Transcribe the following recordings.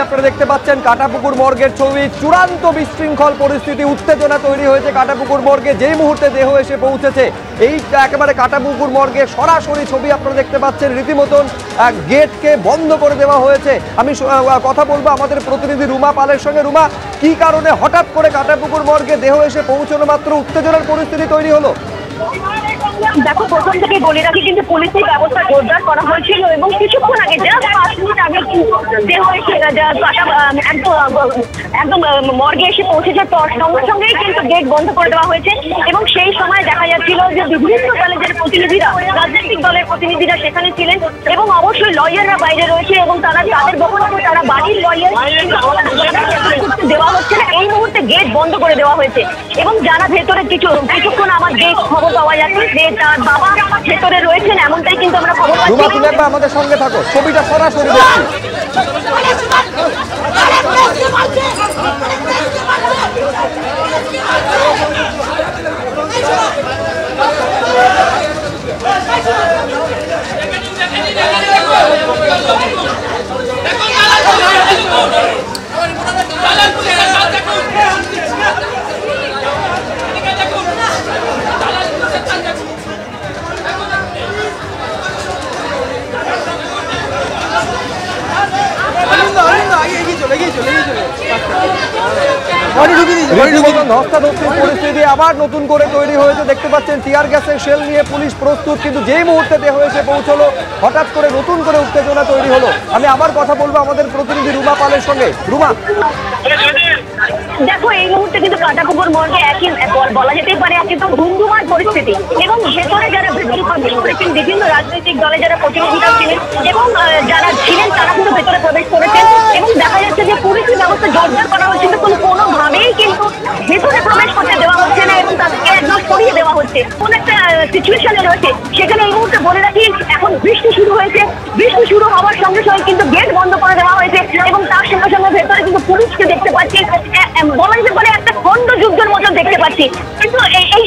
আপনারা দেখতে পাচ্ছেন কাটাপুকুর মর্গের ছবি। চূড়ান্ত বিশৃঙ্খল পরিস্থিতি, উত্তেজনা তৈরি হয়েছে কাটাপুকুর মর্গে। যেই মুহূর্তে দেহ এসে পৌঁছেছে এই একেবারে কাটাপুকুর মর্গে সরাসরি ছবি আপনারা দেখতে পাচ্ছেন। রীতিমতন গেটকে বন্ধ করে দেওয়া হয়েছে। আমি কথা বলবো আমাদের প্রতিনিধি রুমা পালের সঙ্গে। রুমা, কি কারণে হঠাৎ করে কাটাপুকুর মর্গে দেহ এসে পৌঁছানো মাত্র উত্তেজনার পরিস্থিতি তৈরি হলো? দেখো, প্রথম থেকে বলে রাখি কিন্তু পুলিশের ব্যবস্থা জোরদার করা হয়েছিল এবং কিছুক্ষণ আগে জাস্ট 5 মিনিট আগে দেহ এসে একদম মর্গে এসে পৌঁছেছে, সঙ্গে সঙ্গেই কিন্তু গেট বন্ধ করে দেওয়া হয়েছে। এবং সেই সময় দেখা যাচ্ছিল যে বিভিন্ন কলেজের প্রতিনিধিরা, রাজনৈতিক দলের প্রতিনিধিরা সেখানে ছিলেন এবং অবশ্যই লয়াররা বাইরে রয়েছে এবং তারা তাদের বক্তব্য, তারা বাড়ির লয়ার দেওয়া হচ্ছে না। এই মুহূর্তে গেট বন্ধ করে দেওয়া হয়েছে এবং যারা ভেতরে কিছুক্ষণ আমার যে খবর পাওয়া যাচ্ছে যে তার বাবা ভেতরে রয়েছেন, এমনটাই কিন্তু আমরা খবর পাচ্ছি। আমাদের সঙ্গে থাকো, ছবিটা সরাসরি পরিস্থিতি আবার নতুন করে তৈরি হয়েছে। দেখতে পাচ্ছেন টিয়ার গ্যাসের শেল নিয়ে পুলিশ প্রস্তুত, কিন্তু যেই মুহূর্তে দেহ এসে পৌঁছলো হঠাৎ করে নতুন করে উত্তেজনা তৈরি হলো। আমি আবার কথা বলবো আমাদের প্রতিনিধি রুমা পালের সঙ্গে। রুমা, দেখো, এই মুহূর্তে কিন্তু কাটাপুকুর মর্গে একই বলা যেতেই পারে একদম ধুমধুমার পরিস্থিতি এবং ভেতরে যারা বিভিন্ন রাজনৈতিক দলে যারা প্রতিনিধিরা ছিলেন এবং যারা ছিলেন তারা কিন্তু ভেতরে প্রবেশ করেছেন এবং দেখা যাচ্ছে যে পুলিশের ব্যবস্থা জোরদার করা হচ্ছে, কিন্তু কোনোভাবেই কিন্তু ভেতরে প্রবেশ করতে দেওয়া হচ্ছে না এবং তাদেরকে একদম সরিয়ে দেওয়া হচ্ছে। কোন একটা সিচুয়েশনে রয়েছে সেখানে। এই মুহূর্তে বলে রাখি এখন বৃষ্টি শুরু হয়েছে, বৃষ্টি শুরু হওয়ার সঙ্গে সঙ্গে কিন্তু গেট বন্ধ করে দেওয়া হয়েছে এবং তার সঙ্গে সঙ্গে ভেতরে কিন্তু পুলিশকে দেখতে পাচ্ছি, বলা যেতে পারে একটা খন্ড যুদ্ধের মতো দেখতে পাচ্ছি। কিন্তু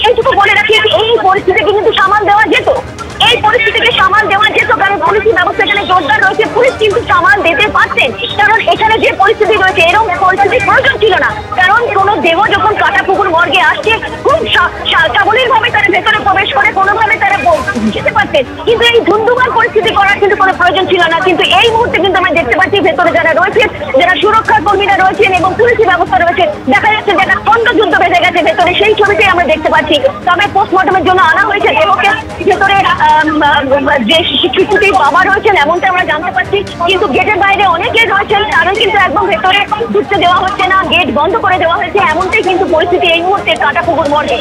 এইটুকু বলে রাখি এই পরিস্থিতিকে কিন্তু সামাল দেওয়া যেত, এই পরিস্থিতিকে সামাল দেওয়া যেত, কারণ পুলিশের ব্যবস্থা এখানে জোরদার রয়েছে। পুলিশ কিন্তু সামাল দিতে পারছেন, কারণ এখানে যে পরিস্থিতি রয়েছে এরকম পরিস্থিতির প্রয়োজন ছিল না। কারণ কোনো দেহ যখন কাটাপুকুর মর্গে আসছে খুব সাবলীল ভাবে তারা ভেতরে প্রবেশ করে কোনোভাবে তারা যেতে পারতেন, কিন্তু এই ধুমধুমার পরিস্থিতি করার কিন্তু কোনো প্রয়োজন ছিল না। কিন্তু এই মুহূর্তে কিন্তু আমরা দেখতে পাচ্ছি ভেতরে যারা রয়েছেন, যারা সুরক্ষা কর্মীরা রয়েছেন এবং পুলিশের ব্যবস্থা রয়েছে, দেখা যাচ্ছে যে একটা খন্ড যুদ্ধ বেঁধে গেছে ভেতরে, সেই ছবিটাই আমরা দেখতে পাচ্ছি। তবে পোস্টমর্টমের জন্য আনা হয়েছে দেহকে। ভেতরে যে শিশুটির বাবা রয়েছেন এমনটা আমরা জানতে পারছি, কিন্তু গেটের বাইরে অনেকে রয়েছেন, তারা কিন্তু একদম ভেতরে ঢুকতে দেওয়া হচ্ছে না, গেট বন্ধ করে দেওয়া হয়েছে। এমনটাই কিন্তু পরিস্থিতি এই মুহূর্তে কাটাপুকুর মর্গে।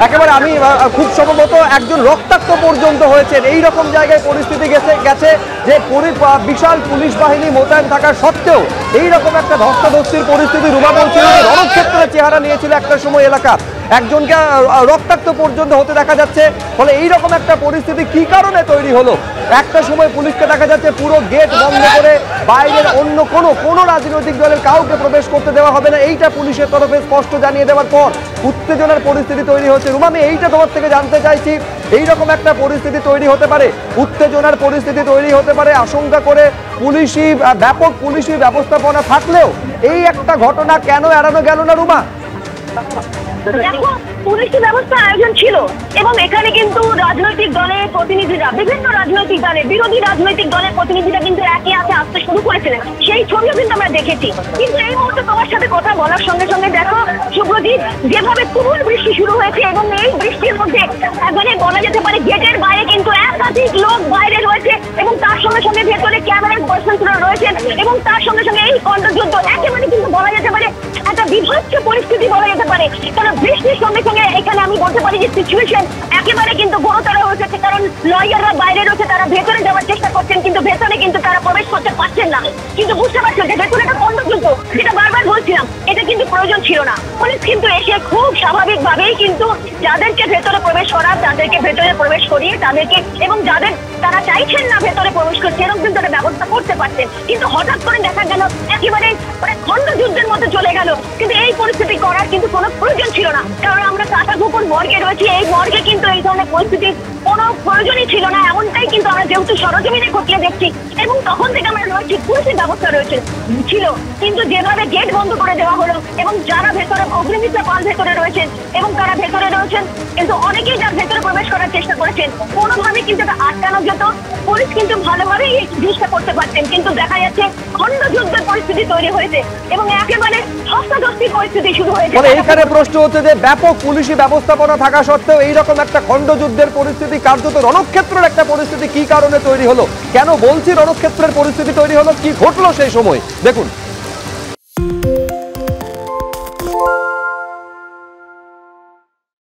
একেবারে আমি খুব সম্ভবত একজন রক্তাক্ত পর্যন্ত হয়েছেন এইরকম জায়গায় পরিস্থিতি গেছে যে বিশাল পুলিশ বাহিনী মোতায়েন থাকা সত্ত্বেও এইরকম একটা ধস্তাধস্তির পরিস্থিতি। রুমা বলছিল যে রণক্ষেত্রের চেহারা নিয়েছিল একটা সময় এলাকা, একজনকে রক্তাক্ত পর্যন্ত হতে দেখা যাচ্ছে। ফলে এইরকম একটা পরিস্থিতি কি কারণে তৈরি হলো? একটা সময় পুলিশকে দেখা যাচ্ছে পুরো গেট বন্ধ করে বাইরের অন্য কোনো রাজনৈতিক দলের কাউকে প্রবেশ করতে দেওয়া হবে না, এইটা পুলিশের তরফে স্পষ্ট জানিয়ে দেওয়ার পর উত্তেজনার পরিস্থিতি তৈরি হচ্ছে। রুমা, আমি এইটা তোমার থেকে জানতে চাইছি, এইরকম একটা পরিস্থিতি তৈরি হতে পারে, উত্তেজনার পরিস্থিতি তৈরি হতে পারে আশঙ্কা করে ব্যাপক পুলিশি ব্যবস্থাপনা থাকলেও এই একটা ঘটনা কেন এড়ানো গেল না? রুমা, দেখো, পুলিশি ব্যবস্থা আয়োজন ছিল এবং এখানে কিন্তু রাজনৈতিক দলের প্রতিনিধিরা, বিভিন্ন রাজনৈতিক দলের, বিরোধী রাজনৈতিক দলের প্রতিনিধিরা কিন্তু একে একে আসতে শুরু করেছিলেন, সেই ছবিও কিন্তু আমরা দেখেছি। কিন্তু এই মুহূর্তে তোমার সাথে কথা বলার সঙ্গে সঙ্গে দেখো শুভ্রজিৎ, যেভাবে তুমুল বৃষ্টি শুরু হয়েছে এবং এই বৃষ্টির মধ্যে মানে বলা যেতে পারে গেটের বাইরে কিন্তু একাধিক লোক বাইরে রয়েছে এবং তার সঙ্গে সঙ্গে ভেতরে ক্যামেরার পার্সনরা রয়েছেন এবং তার সঙ্গে সঙ্গে এই খণ্ডযুদ্ধ একেবারে কিন্তু বলা যেতে পারে একটা বিভৎস পরিস্থিতি বলা যেতে পারে। কারণ বৃষ্টির সঙ্গে সঙ্গে এখানে আমি বলতে পারি যে সিচুয়েশন একেবারে কিন্তু গুরুতর হয়েছে, কারণ লয়াররা বাইরে রয়েছে, তারা ভেতরে যাওয়ার চেষ্টা করছেন কিন্তু ভেতরে কিন্তু তারা প্রবেশ করতে পারছেন না। কিন্তু বুঝতে পারছেন যে ভেতরে একটা খণ্ডযুদ্ধ, যেটা বারবার বলছিলাম, এটা কিন্তু প্রয়োজন ছিল না। পুলিশ কিন্তু এসে খুব স্বাভাবিকভাবেই কিন্তু যাদেরকে ভেতরে প্রবেশ করা তাদেরকে ভেতরে প্রবেশ করিয়ে তাদেরকে, এবং যাদের তারা চাইছেন না ভেতরে প্রবেশ করছে এরকম কিন্তু একটা ব্যবস্থা করতে পারতেন। কিন্তু হঠাৎ করে দেখা গেল একেবারে খণ্ডযুদ্ধের মধ্যে চলে গেল। কিন্তু এই পরিস্থিতি করার কিন্তু কোনো প্রয়োজন ছিল না, কারণ আমরা কাটাপুকুর মর্গে রয়েছি, এই মর্গে কিন্তু এই ধরনের পরিস্থিতির কোনো প্রয়োজনই ছিল না। এমনটাই কিন্তু আমরা যেহেতু সরজমিনে খতিয়ে দেখছি এবং তখন থেকে আমরা রয়েছি পুলিশের ব্যবস্থা রয়েছে ছিল, কিন্তু যেভাবে গেট বন্ধ করে দেওয়া হলো এবং যারা ভেতরে অগ্নিমিত্রা পাল ভেতরে রয়েছেন এবং তারা ভেতরে রয়েছেন, কিন্তু অনেকেই যার ভেতরে প্রবেশ করার চেষ্টা করেছেন, কোনোভাবে কিন্তু এটা আটকানো যেত। পুলিশ কিন্তু ভালোভাবেই এই জিনিসটা করতে পারতেন, কিন্তু দেখা যাচ্ছে খণ্ডযুদ্ধের পরিস্থিতি তৈরি হয়েছে এবং একেবারে ধস্তাধস্তির পরিস্থিতি শুরু হয়েছে। মানে এইখানে প্রশ্ন হচ্ছে যে ব্যাপক পুলিশি ব্যবস্থাপনা থাকা সত্ত্বেও এইরকম একটা খণ্ডযুদ্ধের পরিস্থিতি, কার্যত রণক্ষেত্রের একটা পরিস্থিতি কি কারণে তৈরি হলো? কেন বলছি রণক্ষেত্রের পরিস্থিতি তৈরি হলো? কি ঘটলো সেই সময় দেখুন।